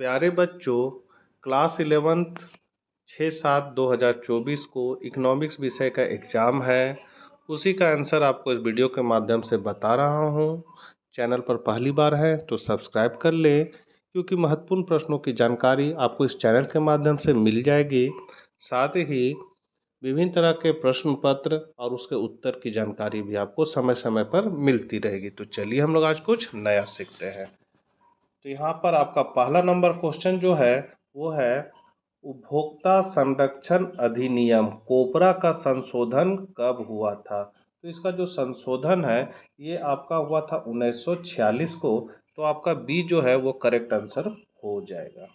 प्यारे बच्चों, class 11th 6/7/2024 को इकोनॉमिक्स विषय का एग्ज़ाम है। उसी का आंसर आपको इस वीडियो के माध्यम से बता रहा हूँ। चैनल पर पहली बार है तो सब्सक्राइब कर लें, क्योंकि महत्वपूर्ण प्रश्नों की जानकारी आपको इस चैनल के माध्यम से मिल जाएगी। साथ ही विभिन्न तरह के प्रश्न पत्र और उसके उत्तर की जानकारी भी आपको समय समय पर मिलती रहेगी। तो चलिए हम लोग आज कुछ नया सीखते हैं। तो यहाँ पर आपका पहला नंबर क्वेश्चन जो है वो है, उपभोक्ता संरक्षण अधिनियम कोपरा का संशोधन कब हुआ था। तो इसका जो संशोधन है ये आपका हुआ था 1946 को। तो आपका बी जो है वो करेक्ट आंसर हो जाएगा।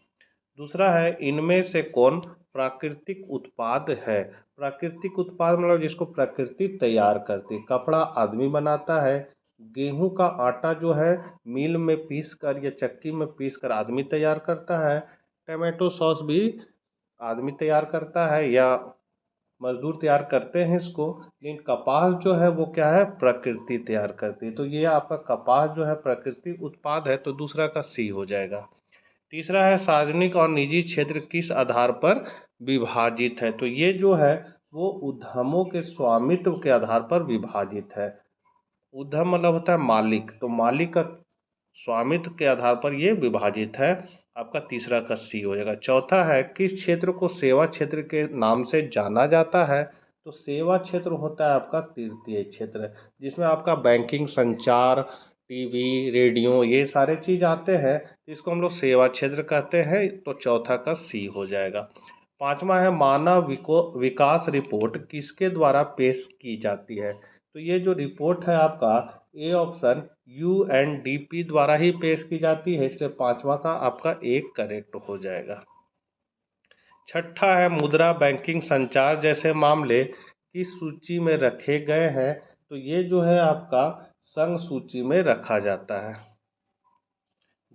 दूसरा है, इनमें से कौन प्राकृतिक उत्पाद है। प्राकृतिक उत्पाद मतलब जिसको प्रकृति तैयार करती है। कपड़ा आदमी बनाता है, गेहूं का आटा जो है मिल में पीस कर या चक्की में पीस कर आदमी तैयार करता है। टमाटो सॉस भी आदमी तैयार करता है या मजदूर तैयार करते हैं इसको। लेकिन कपास जो है वो क्या है, प्रकृति तैयार करती है। तो ये आपका कपास जो है प्राकृतिक उत्पाद है, तो दूसरा का सी हो जाएगा। तीसरा है, सार्वजनिक और निजी क्षेत्र किस आधार पर विभाजित है। तो ये जो है वो उद्यमों के स्वामित्व के आधार पर विभाजित है। उद्यम मतलब होता है मालिक, तो मालिक का स्वामित्व के आधार पर ये विभाजित है। आपका तीसरा का सी हो जाएगा। चौथा है, किस क्षेत्र को सेवा क्षेत्र के नाम से जाना जाता है। तो सेवा क्षेत्र होता है आपका तृतीय क्षेत्र, जिसमें आपका बैंकिंग, संचार, टीवी, रेडियो ये सारे चीज़ आते हैं। इसको हम लोग सेवा क्षेत्र कहते हैं। तो चौथा का सी हो जाएगा। पांचवा है, मानव विकास रिपोर्ट किसके द्वारा पेश की जाती है। तो ये जो रिपोर्ट है आपका ए ऑप्शन UNDP द्वारा ही पेश की जाती है, इसलिए पांचवा का आपका एक करेक्ट हो जाएगा। छठा है, मुद्रा, बैंकिंग, संचार जैसे मामले किस सूची में रखे गए हैं। तो ये जो है आपका संघ सूची में रखा जाता है।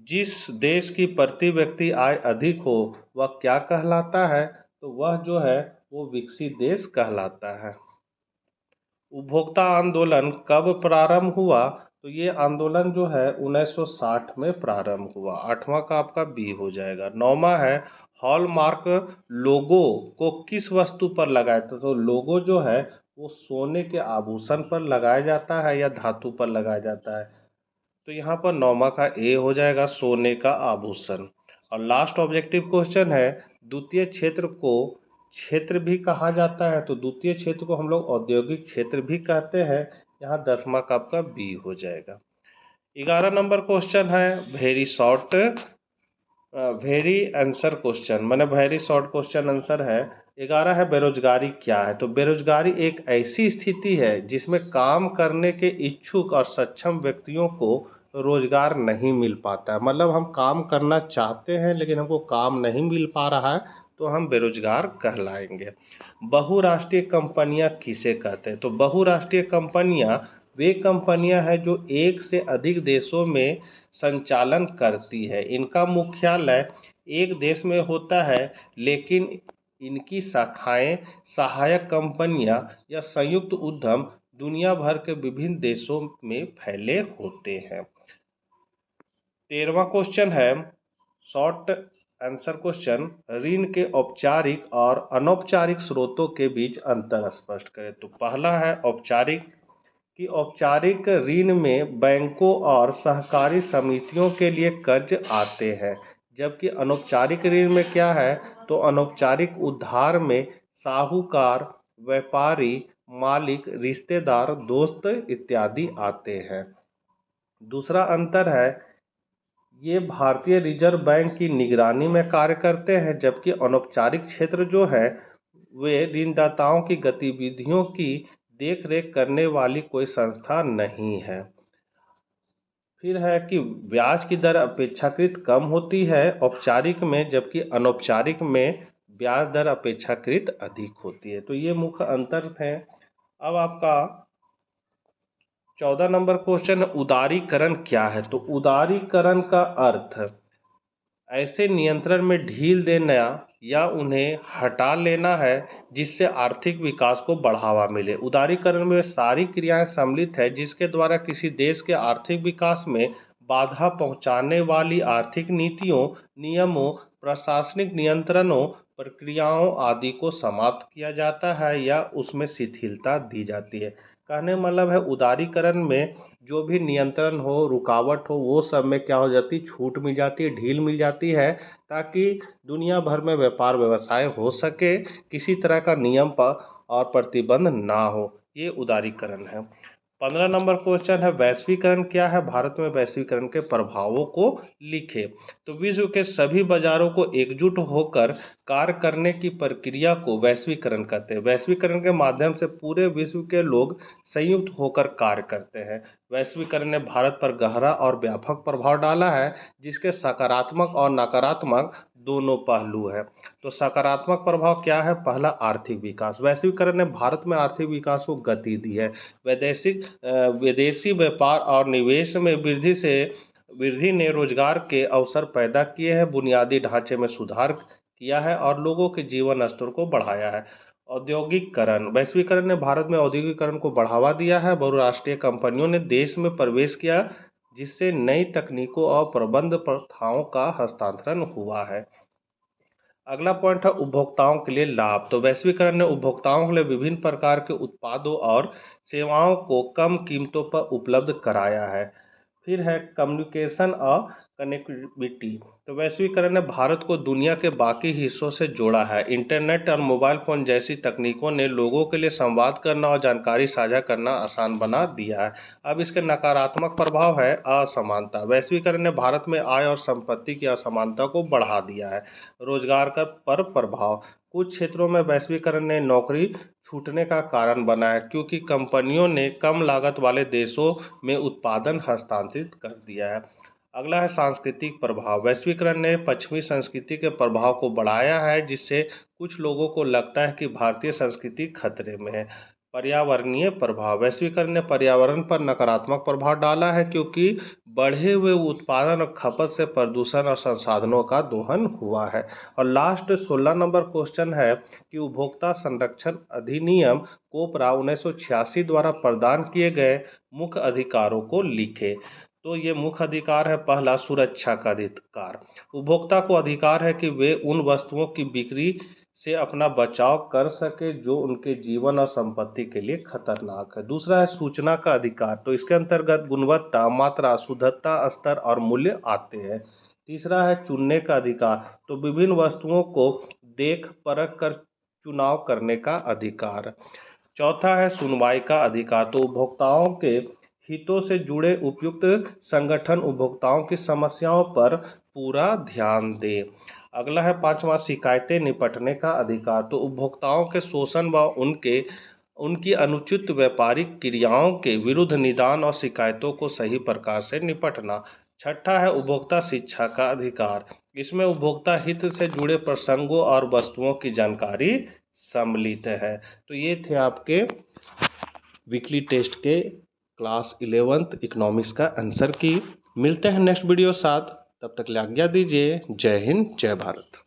जिस देश की प्रति व्यक्ति आय अधिक हो वह क्या कहलाता है। तो वह जो है वो विकसित देश कहलाता है। उपभोक्ता आंदोलन कब प्रारंभ हुआ। तो ये आंदोलन जो है 1960 में प्रारंभ हुआ। आठवां का आपका बी हो जाएगा। नौवां है, हॉलमार्क लोगो को किस वस्तु पर लगाया था। तो लोगो जो है वो सोने के आभूषण पर लगाया जाता है या धातु पर लगाया जाता है। तो यहाँ पर नौवां का ए हो जाएगा, सोने का आभूषण। और लास्ट ऑब्जेक्टिव क्वेश्चन है, द्वितीय क्षेत्र को क्षेत्र भी कहा जाता है। तो द्वितीय क्षेत्र को हम लोग औद्योगिक क्षेत्र भी कहते हैं। यहाँ 10वां का आपका बी हो जाएगा। 11 नंबर क्वेश्चन है, very short very answer question, मैंने वेरी शॉर्ट क्वेश्चन आंसर है। 11 है, बेरोजगारी क्या है। तो बेरोजगारी एक ऐसी स्थिति है जिसमें काम करने के इच्छुक और सक्षम व्यक्तियों को रोजगार नहीं मिल पाता है। मतलब हम काम करना चाहते हैं लेकिन हमको काम नहीं मिल पा रहा है, तो हम बेरोजगार कहलाएंगे। बहुराष्ट्रीय कंपनियां किसे कहते हैं। तो बहुराष्ट्रीय कंपनियां वे कंपनियां हैं जो एक से अधिक देशों में संचालन करती है। इनका मुख्यालय एक देश में होता है, लेकिन इनकी शाखाएं, सहायक कंपनियां या संयुक्त उद्यम दुनिया भर के विभिन्न देशों में फैले होते हैं। 13वां क्वेश्चन है, शॉर्ट आंसर क्वेश्चन, ऋण के औपचारिक और अनौपचारिक स्रोतों के बीच अंतर स्पष्ट करें। तो पहला है औपचारिक, कि औपचारिक ऋण में बैंकों और सहकारी समितियों के लिए कर्ज आते हैं, जबकि अनौपचारिक ऋण में क्या है, तो अनौपचारिक उधार में साहूकार, व्यापारी, मालिक, रिश्तेदार, दोस्त इत्यादि आते हैं। दूसरा अंतर है, ये भारतीय रिजर्व बैंक की निगरानी में कार्य करते हैं, जबकि अनौपचारिक क्षेत्र जो है वे ऋणदाताओं की गतिविधियों की देखरेख करने वाली कोई संस्था नहीं है। फिर है कि ब्याज की दर अपेक्षाकृत कम होती है औपचारिक में, जबकि अनौपचारिक में ब्याज दर अपेक्षाकृत अधिक होती है। तो ये मुख्य अंतर हैं। अब आपका 14 नंबर क्वेश्चन है, उदारीकरण क्या है। तो उदारीकरण का अर्थ ऐसे नियंत्रण में ढील देना या उन्हें हटा लेना है जिससे आर्थिक विकास को बढ़ावा मिले। उदारीकरण में सारी क्रियाएं सम्मिलित है जिसके द्वारा किसी देश के आर्थिक विकास में बाधा पहुंचाने वाली आर्थिक नीतियों, नियमों, प्रशासनिक नियंत्रणों, प्रक्रियाओं आदि को समाप्त किया जाता है या उसमें शिथिलता दी जाती है। कहने मतलब है उदारीकरण में जो भी नियंत्रण हो, रुकावट हो, वो सब में क्या हो जाती, छूट मिल जाती है, ढील मिल जाती है, ताकि दुनिया भर में व्यापार व्यवसाय हो सके, किसी तरह का नियम पर और प्रतिबंध ना हो। ये उदारीकरण है। 15 नंबर क्वेश्चन है, वैश्वीकरण क्या है? भारत में वैश्वीकरण के प्रभावों को लिखे। तो विश्व के सभी बाजारों को एकजुट होकर कार्य करने की प्रक्रिया को वैश्वीकरण कहते हैं। वैश्वीकरण के माध्यम से पूरे विश्व के लोग संयुक्त होकर कार्य करते हैं। वैश्वीकरण ने भारत पर गहरा और व्यापक प्रभाव डाला है, जिसके सकारात्मक और नकारात्मक दोनों पहलू है। तो सकारात्मक प्रभाव क्या है? पहला, आर्थिक विकास। वैश्वीकरण ने भारत में आर्थिक विकास को गति दी है। विदेशी व्यापार और निवेश में वृद्धि ने रोजगार के अवसर पैदा किए हैं, बुनियादी ढांचे में सुधार किया है और लोगों के जीवन स्तर को बढ़ाया है। औद्योगिकरण, वैश्वीकरण ने भारत में औद्योगिकरण को बढ़ावा दिया है। बहुराष्ट्रीय कंपनियों ने देश में प्रवेश किया, जिससे नई तकनीकों और प्रबंध प्रथाओं का हस्तांतरण हुआ है। अगला पॉइंट है उपभोक्ताओं के लिए लाभ। तो वैश्वीकरण ने उपभोक्ताओं के लिए विभिन्न प्रकार के उत्पादों और सेवाओं को कम कीमतों पर उपलब्ध कराया है। फिर है कम्युनिकेशन और कनेक्टिविटी। तो वैश्वीकरण ने भारत को दुनिया के बाकी हिस्सों से जोड़ा है। इंटरनेट और मोबाइल फ़ोन जैसी तकनीकों ने लोगों के लिए संवाद करना और जानकारी साझा करना आसान बना दिया है। अब इसके नकारात्मक प्रभाव है असमानता। वैश्वीकरण ने भारत में आय और संपत्ति की असमानता को बढ़ा दिया है। रोजगार पर प्रभाव, कुछ क्षेत्रों में वैश्वीकरण ने नौकरी छूटने का कारण बना है, क्योंकि कंपनियों ने कम लागत वाले देशों में उत्पादन हस्तांतरित कर दिया है। अगला है सांस्कृतिक प्रभाव। वैश्वीकरण ने पश्चिमी संस्कृति के प्रभाव को बढ़ाया है, जिससे कुछ लोगों को लगता है कि भारतीय संस्कृति खतरे में है। पर्यावरणीय प्रभाव, वैश्वीकरण ने पर्यावरण पर नकारात्मक प्रभाव डाला है, क्योंकि बढ़े हुए उत्पादन और खपत से प्रदूषण और संसाधनों का दोहन हुआ है। और लास्ट 16 नंबर क्वेश्चन है कि उपभोक्ता संरक्षण अधिनियम कोपरा 1986 द्वारा प्रदान किए गए मुख्य अधिकारों को लिखे। तो ये मुख्य अधिकार है, पहला, सुरक्षा का अधिकार। उपभोक्ता को अधिकार है कि वे उन वस्तुओं की बिक्री से अपना बचाव कर सके जो उनके जीवन और संपत्ति के लिए खतरनाक है। दूसरा है सूचना का अधिकार। तो इसके अंतर्गत गुणवत्ता, मात्रा, शुद्धता, स्तर और मूल्य आते हैं। तीसरा है चुनने का अधिकार। तो विभिन्न वस्तुओं को देख परख कर चुनाव करने का अधिकार। चौथा है सुनवाई का अधिकार। तो उपभोक्ताओं के हितों से जुड़े उपयुक्त संगठन उपभोक्ताओं की समस्याओं पर पूरा ध्यान दे। अगला है पांचवा, शिकायतें निपटने का अधिकार। तो उपभोक्ताओं के शोषण व उनकी अनुचित व्यापारिक क्रियाओं के विरुद्ध निदान और शिकायतों को सही प्रकार से निपटना। छठा है उपभोक्ता शिक्षा का अधिकार। इसमें उपभोक्ता हित से जुड़े प्रसंगों और वस्तुओं की जानकारी सम्मिलित है। तो ये थे आपके वीकली टेस्ट के क्लास 11th इकोनॉमिक्स का आंसर की। मिलते हैं नेक्स्ट वीडियो साथ, तब तक ले आज्ञा दीजिए। जय हिंद, जय भारत।